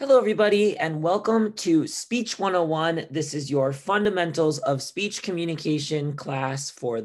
Hello, everybody, and welcome to Speech 101. This is your Fundamentals of Speech Communication class for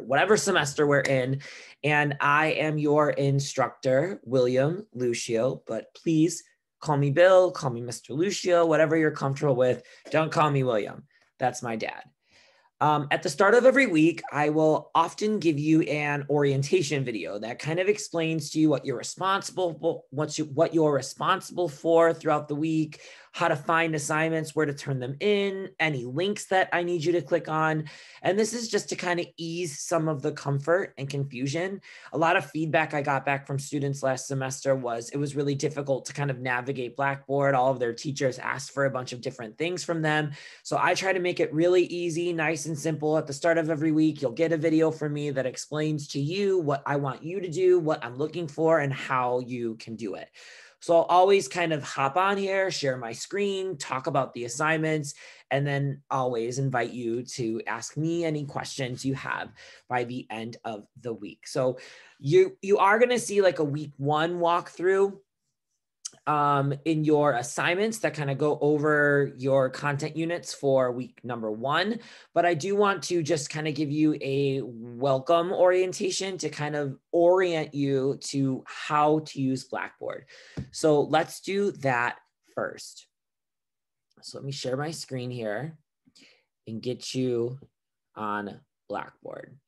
whatever semester we're in. And I am your instructor, William Lucio, but please call me Bill, call me Mr. Lucio, whatever you're comfortable with. Don't call me William. That's my dad. At the start of every week, I will often give you an orientation video that kind of explains to you what you're responsible for throughout the week, how to find assignments, where to turn them in, any links that I need you to click on. And this is just to kind of ease some of the comfort and confusion. A lot of feedback I got back from students last semester was it was really difficult to kind of navigate Blackboard. All of their teachers asked for a bunch of different things from them. So I try to make it really easy, nice and simple. At the start of every week, you'll get a video from me that explains to you what I want you to do, what I'm looking for, and how you can do it. So I'll always kind of hop on here, share my screen, talk about the assignments, and then always invite you to ask me any questions you have by the end of the week. So you are going to see like a week one walkthrough in your assignments that kind of go over your content units for week number one. But I do want to just kind of give you a welcome orientation to kind of orient you to how to use Blackboard. So let's do that first. So let me share my screen here and get you on Blackboard.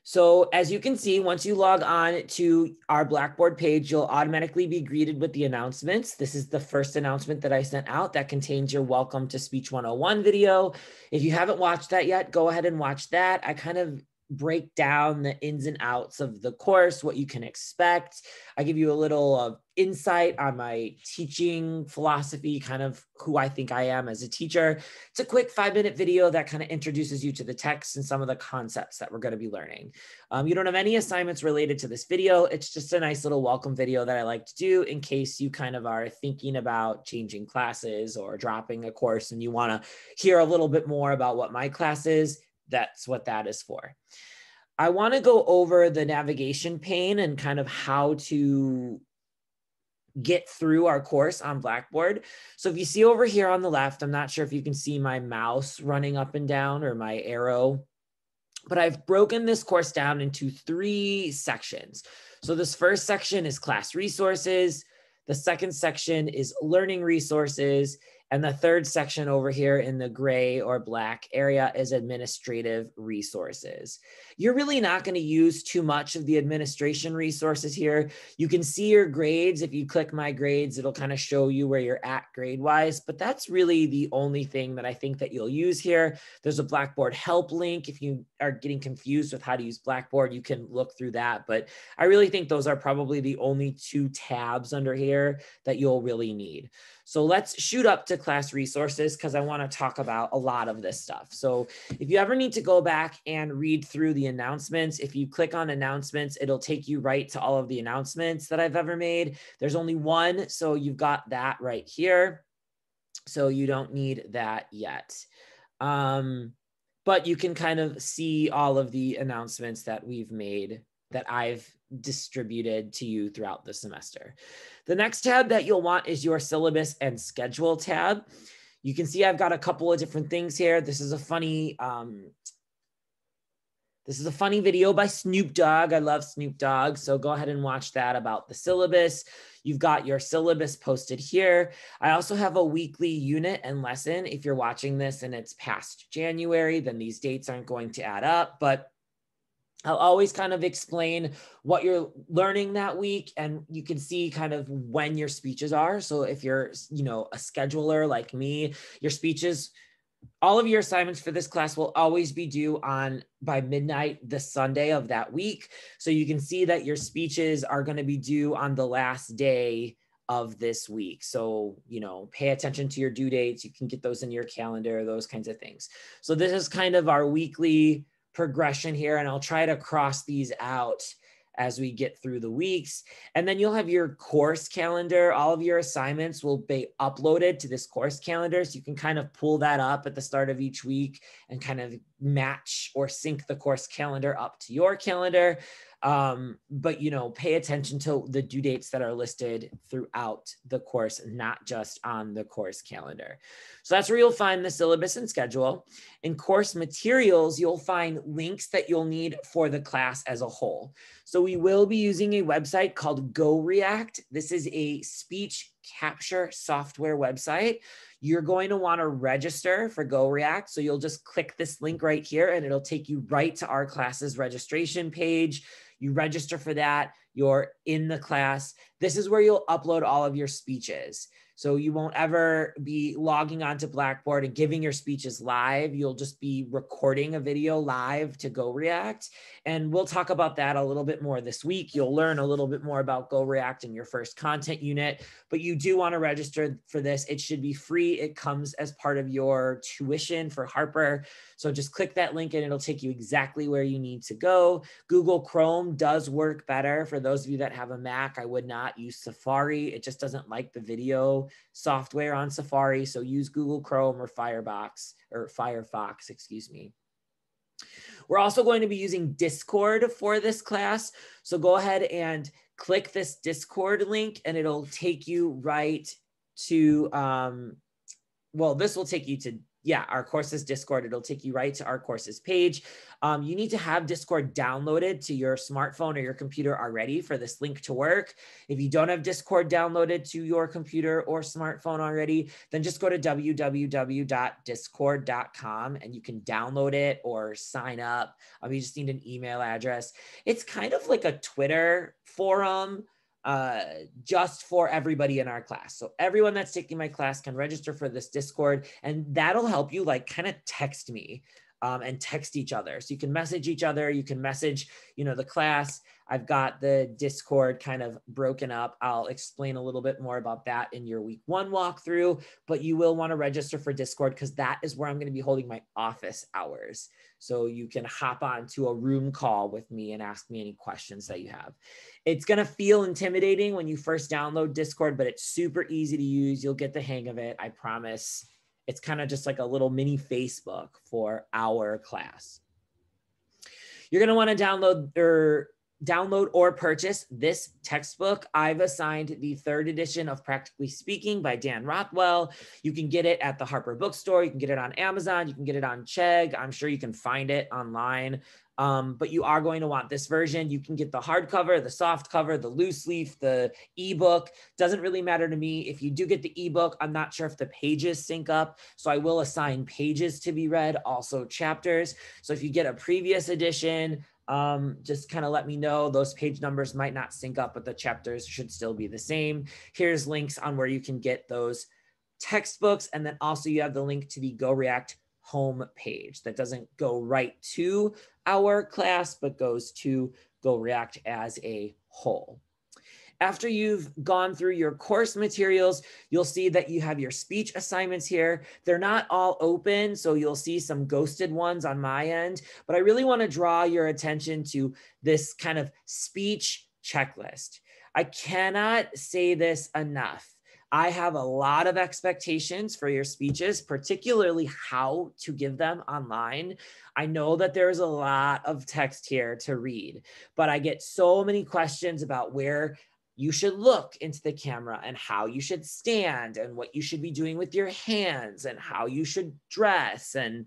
So as you can see, once you log on to our Blackboard page, you'll automatically be greeted with the announcements. This is the first announcement that I sent out that contains your Welcome to Speech 101 video. If you haven't watched that yet, go ahead and watch that. I kind of break down the ins and outs of the course, what you can expect. I give you a little insight on my teaching philosophy, kind of who I think I am as a teacher. It's a quick 5-minute video that kind of introduces you to the text and some of the concepts that we're going to be learning. You don't have any assignments related to this video. It's just a nice little welcome video that I like to do in case you kind of are thinking about changing classes or dropping a course and you want to hear a little bit more about what my class is. That's what that is for. I want to go over the navigation pane and kind of how to get through our course on Blackboard. So if you see over here on the left, I'm not sure if you can see my mouse running up and down or my arrow, but I've broken this course down into 3 sections. So this first section is class resources. The second section is learning resources. And the third section over here in the gray or black area is administrative resources. You're really not going to use too much of the administration resources here. You can see your grades. If you click my grades, it'll kind of show you where you're at grade-wise, but that's really the only thing that I think that you'll use here. There's a Blackboard help link. If you are getting confused with how to use Blackboard, you can look through that, but I really think those are probably the only 2 tabs under here that you'll really need. So let's shoot up to class resources because I want to talk about a lot of this stuff. So if you ever need to go back and read through the announcements, if you click on announcements, it'll take you right to all of the announcements that I've ever made. There's only one, so you've got that right here. So you don't need that yet. But you can kind of see all of the announcements that we've made that I've distributed to you throughout the semester. The next tab that you'll want is your syllabus and schedule tab. You can see I've got a couple of different things here. This is a funny video by Snoop Dogg. I love Snoop Dogg. So go ahead and watch that about the syllabus. You've got your syllabus posted here. I also have a weekly unit and lesson. If you're watching this and it's past January, then these dates aren't going to add up, but I'll always kind of explain what you're learning that week, and you can see kind of when your speeches are. So if you're, a scheduler like me, your speeches, all of your assignments for this class will always be due by midnight this Sunday of that week. So you can see that your speeches are going to be due on the last day of this week. So, pay attention to your due dates. You can get those in your calendar, those kinds of things. So this is kind of our weekly progression here, and I'll try to cross these out as we get through the weeks. And then you'll have your course calendar. All of your assignments will be uploaded to this course calendar, so you can kind of pull that up at the start of each week and kind of match or sync the course calendar up to your calendar. But, you know, pay attention to the due dates that are listed throughout the course, not just on the course calendar. So that's where you'll find the syllabus and schedule. In course materials, you'll find links that you'll need for the class as a whole. So we will be using a website called GoReact. This is a speech capture software website. You're going to want to register for GoReact. So you'll just click this link right here and it'll take you right to our class's registration page. You register for that, you're in the class. This is where you'll upload all of your speeches. So you won't ever be logging onto Blackboard and giving your speeches live. You'll just be recording a video live to GoReact. And we'll talk about that a little bit more this week. You'll learn a little bit more about GoReact in your first content unit, but you do want to register for this. It should be free. It comes as part of your tuition for Harper. So just click that link and it'll take you exactly where you need to go. Google Chrome does work better. For those of you that have a Mac, I would not use Safari. It just doesn't like the video software on Safari. So use Google Chrome or Firefox, excuse me. We're also going to be using Discord for this class. So go ahead and click this Discord link and it'll take you right to, well, this will take you to, yeah, our courses Discord. It'll take you right to our courses page. You need to have Discord downloaded to your smartphone or your computer already for this link to work. If you don't have Discord downloaded to your computer or smartphone already, then just go to www.discord.com and you can download it or sign up. You just need an email address. It's kind of like a Twitter forum, just for everybody in our class. So everyone that's taking my class can register for this Discord, and that'll help you like kind of text me and text each other. So you can message each other, you can message, you know, the class. I've got the Discord kind of broken up. I'll explain a little bit more about that in your week 1 walkthrough, but you will want to register for Discord because that is where I'm going to be holding my office hours. So you can hop on to a room call with me and ask me any questions that you have. It's going to feel intimidating when you first download Discord, but it's super easy to use. You'll get the hang of it, I promise. It's kind of just like a little mini Facebook for our class. You're going to want to download or purchase this textbook. I've assigned the 3rd edition of Practically Speaking by Dan Rothwell. You can get it at the Harper Bookstore. You can get it on Amazon. You can get it on Chegg. I'm sure you can find it online. But you are going to want this version. You can get the hardcover, the soft cover, the loose leaf, the ebook. Doesn't really matter to me. If you do get the ebook, I'm not sure if the pages sync up. So I will assign pages to be read, also chapters. So if you get a previous edition, just kind of let me know. Those page numbers might not sync up, but the chapters should still be the same. Here's links on where you can get those textbooks. And then also you have the link to the GoReact home page that doesn't go right to our class, but goes to GoReact as a whole. After you've gone through your course materials, you'll see that you have your speech assignments here. They're not all open, so you'll see some ghosted ones on my end, but I really want to draw your attention to this kind of speech checklist. I cannot say this enough. I have a lot of expectations for your speeches, particularly how to give them online. I know that there's a lot of text here to read, but I get so many questions about where you should look into the camera and how you should stand and what you should be doing with your hands and how you should dress and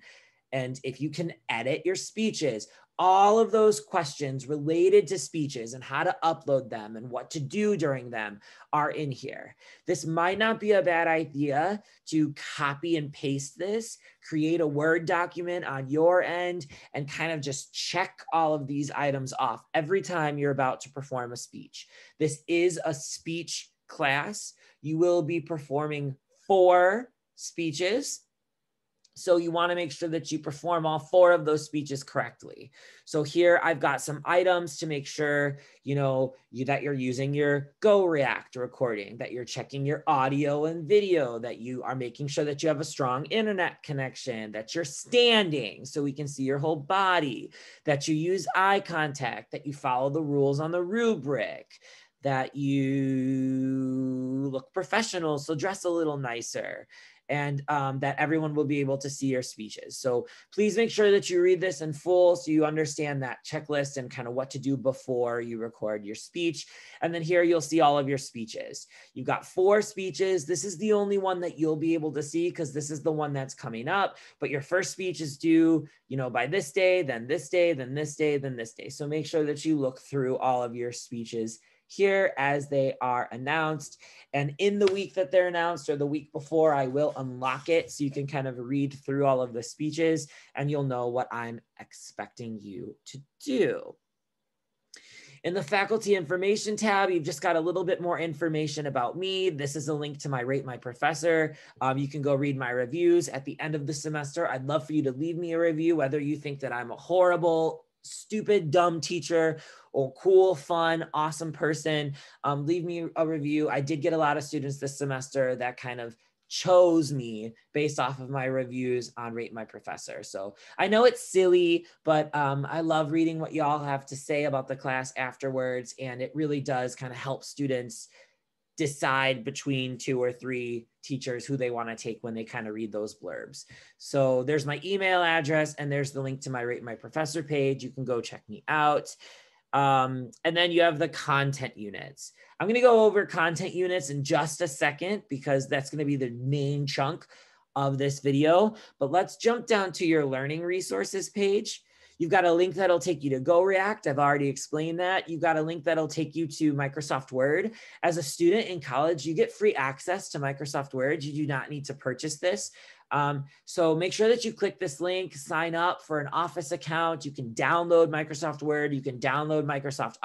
if you can edit your speeches. All of those questions related to speeches and how to upload them and what to do during them are in here. This might not be a bad idea to copy and paste this, create a Word document on your end, and kind of just check all of these items off every time you're about to perform a speech. This is a speech class. You will be performing 4 speeches. So you want to make sure that you perform all 4 of those speeches correctly. So here I've got some items to make sure, that you're using your GoReact recording, that you're checking your audio and video, that you are making sure that you have a strong internet connection, that you're standing so we can see your whole body, that you use eye contact, that you follow the rules on the rubric, that you look professional, so dress a little nicer, and that everyone will be able to see your speeches. So please make sure that you read this in full so you understand that checklist and kind of what to do before you record your speech. And then here you'll see all of your speeches. You've got 4 speeches. This is the only one that you'll be able to see because this is the one that's coming up, but your first speech is due, you know, by this day, then this day, then this day, then this day. So make sure that you look through all of your speeches here as they are announced. And in the week that they're announced or the week before, I will unlock it so you can kind of read through all of the speeches and you'll know what I'm expecting you to do. In the faculty information tab, you've just got a little bit more information about me. This is a link to my Rate My Professor. You can go read my reviews at the end of the semester. I'd love for you to leave me a review, whether you think that I'm a horrible, stupid, dumb teacher or cool, fun, awesome person. Leave me a review. I did get a lot of students this semester that kind of chose me based off of my reviews on Rate My Professor. So I know it's silly, but I love reading what y'all have to say about the class afterwards. And it really does kind of help students decide between 2 or 3 teachers who they want to take when they kind of read those blurbs. So there's my email address and there's the link to my Rate My Professor page. You can go check me out. And then you have the content units. I'm going to go over content units in just a second because that's going to be the main chunk of this video. But let's jump down to your learning resources page. You've got a link that'll take you to GoReact. I've already explained that. You've got a link that'll take you to Microsoft Word. As a student in college, you get free access to Microsoft Word. You do not need to purchase this. So make sure that you click this link, sign up for an Office account. You can download Microsoft Word. You can download Microsoft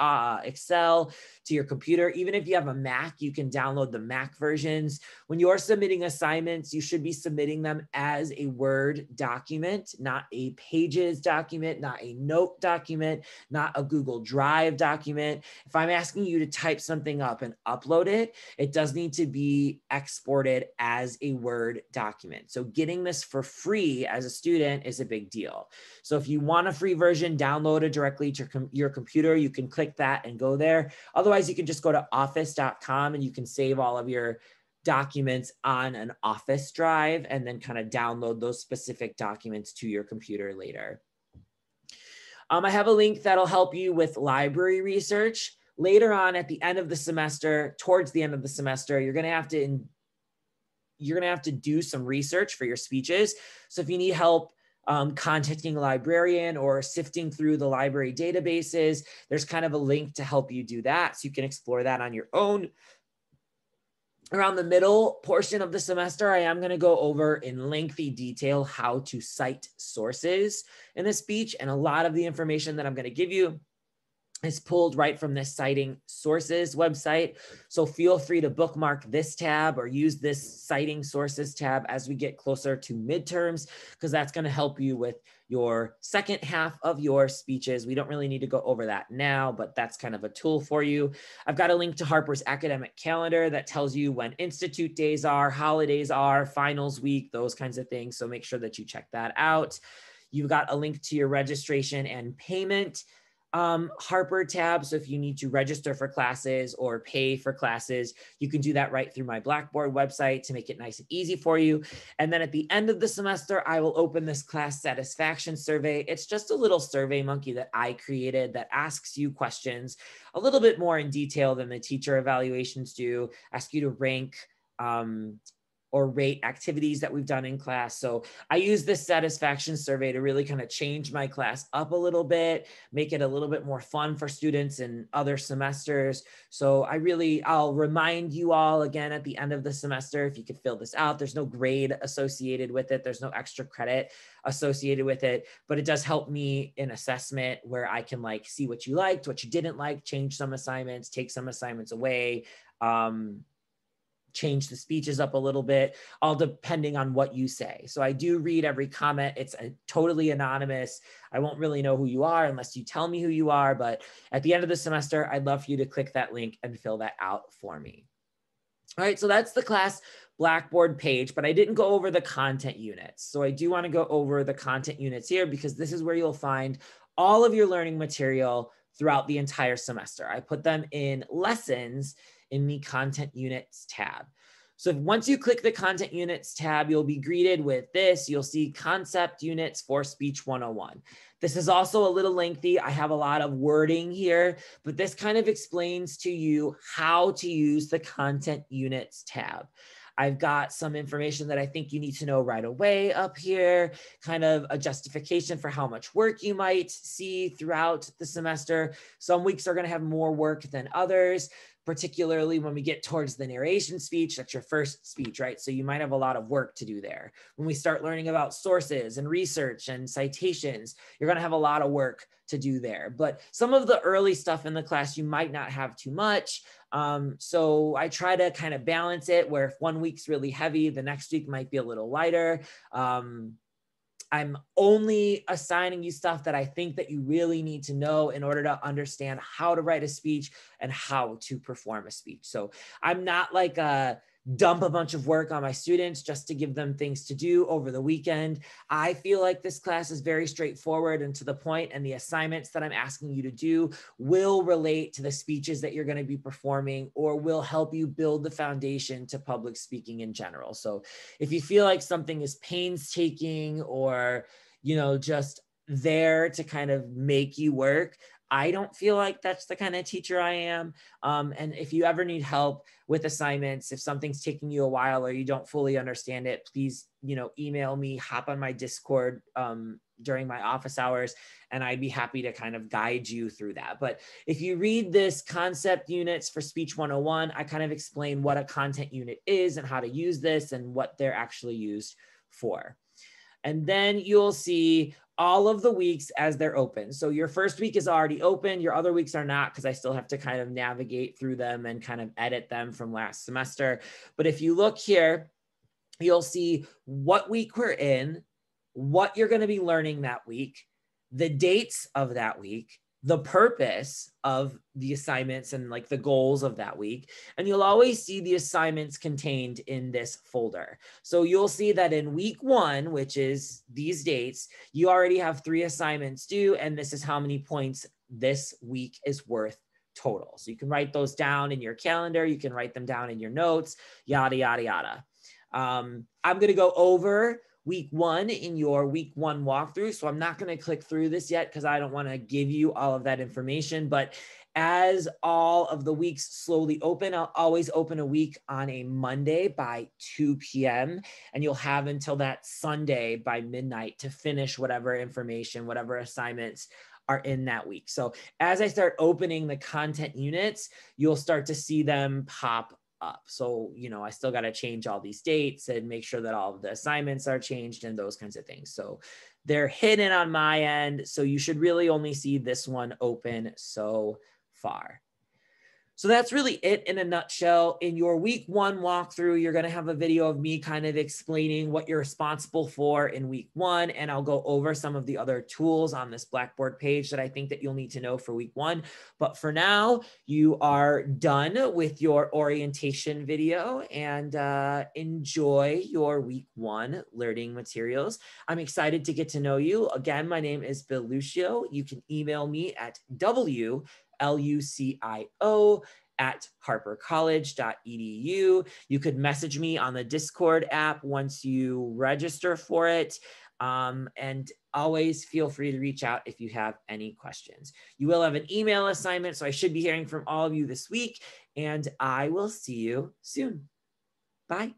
Excel to your computer. Even if you have a Mac, you can download the Mac versions. When you're submitting assignments, you should be submitting them as a Word document, not a Pages document, not a Note document, not a Google Drive document. If I'm asking you to type something up and upload it, it does need to be exported as a Word document. So getting this for free as a student is a big deal. So if you want a free version, download it directly to your computer. You can click that and go there. Otherwise, you can just go to office.com and you can save all of your documents on an Office drive and then kind of download those specific documents to your computer later. I have a link that'll help you with library research. Later on at the end of the semester, towards the end of the semester, you're going to have to do some research for your speeches. So if you need help contacting a librarian or sifting through the library databases, there's kind of a link to help you do that. So you can explore that on your own. Around the middle portion of the semester, I am going to go over in lengthy detail how to cite sources in this speech. And a lot of the information that I'm going to give you is pulled right from this Citing Sources website. So feel free to bookmark this tab or use this Citing Sources tab as we get closer to midterms, because that's going to help you with your second half of your speeches. We don't really need to go over that now, but that's kind of a tool for you. I've got a link to Harper's academic calendar that tells you when institute days are, holidays are, finals week, those kinds of things. So make sure that you check that out. You've got a link to your registration and payment Harper tab. So if you need to register for classes or pay for classes, you can do that right through my Blackboard website to make it nice and easy for you. And then at the end of the semester, I will open this class satisfaction survey. It's just a little survey monkey that I created that asks you questions a little bit more in detail than the teacher evaluations do, ask you to rank or rate activities that we've done in class. So I use this satisfaction survey to really kind of change my class up a little bit, make it a little bit more fun for students in other semesters. So I'll remind you all again at the end of the semester, if you could fill this out. There's no grade associated with it. There's no extra credit associated with it, but it does help me in assessment where I can like see what you liked, what you didn't like, change some assignments, take some assignments away, change the speeches up a little bit, all depending on what you say. So I do read every comment. It's totally anonymous. I won't really know who you are unless you tell me who you are. But at the end of the semester, I'd love for you to click that link and fill that out for me. All right, so that's the class Blackboard page, but I didn't go over the content units. So I do want to go over the content units here because this is where you'll find all of your learning material throughout the entire semester. I put them in lessons in the content units tab. So once you click the content units tab, you'll be greeted with this. You'll see concept units for Speech 101. This is also a little lengthy. I have a lot of wording here, but this kind of explains to you how to use the content units tab. I've got some information that I think you need to know right away up here, kind of a justification for how much work you might see throughout the semester. Some weeks are going to have more work than others, particularly when we get towards the narration speech. That's your first speech, right? So you might have a lot of work to do there. When we start learning about sources and research and citations, you're going to have a lot of work to do there. But some of the early stuff in the class, you might not have too much. So I try to kind of balance it where if one week's really heavy, the next week might be a little lighter. I'm only assigning you stuff that I think that you really need to know in order to understand how to write a speech and how to perform a speech. So I'm not like dump a bunch of work on my students just to give them things to do over the weekend. I feel like this class is very straightforward and to the point, and the assignments that I'm asking you to do will relate to the speeches that you're going to be performing or will help you build the foundation to public speaking in general. So if you feel like something is painstaking or, you know, just there to kind of make you work, I don't feel like that's the kind of teacher I am. And if you ever need help with assignments, if something's taking you a while or you don't fully understand it, please, you know, email me, hop on my Discord during my office hours, and I'd be happy to kind of guide you through that. But if you read this concept units for Speech 101, I kind of explain what a content unit is and how to use this and what they're actually used for. And then you'll see all of the weeks as they're open. So your first week is already open. Your other weeks are not, because I still have to kind of navigate through them and kind of edit them from last semester. But if you look here, you'll see what week we're in, what you're going to be learning that week, the dates of that week, the purpose of the assignments and like the goals of that week. And you'll always see the assignments contained in this folder. So you'll see that in week 1, which is these dates, you already have 3 assignments due, and this is how many points this week is worth total. So you can write those down in your calendar. You can write them down in your notes, yada, yada, yada. I'm going to go over week 1 in your week 1 walkthrough. So I'm not going to click through this yet because I don't want to give you all of that information. But as all of the weeks slowly open, I'll always open a week on a Monday by 2 p.m. And you'll have until that Sunday by midnight to finish whatever information, whatever assignments are in that week. So as I start opening the content units, you'll start to see them pop up. So, you know, I still got to change all these dates and make sure that all of the assignments are changed and those kinds of things. So they're hidden on my end. So you should really only see this one open so far. So that's really it in a nutshell. In your week 1 walkthrough, you're going to have a video of me kind of explaining what you're responsible for in week 1. And I'll go over some of the other tools on this Blackboard page that I think that you'll need to know for week 1. But for now, you are done with your orientation video, and enjoy your week 1 learning materials. I'm excited to get to know you. Again, my name is Lucio. You can email me at lucio@harpercollege.edu. You could message me on the Discord app once you register for it. And always feel free to reach out if you have any questions. You will have an email assignment, so I should be hearing from all of you this week, and I will see you soon. Bye.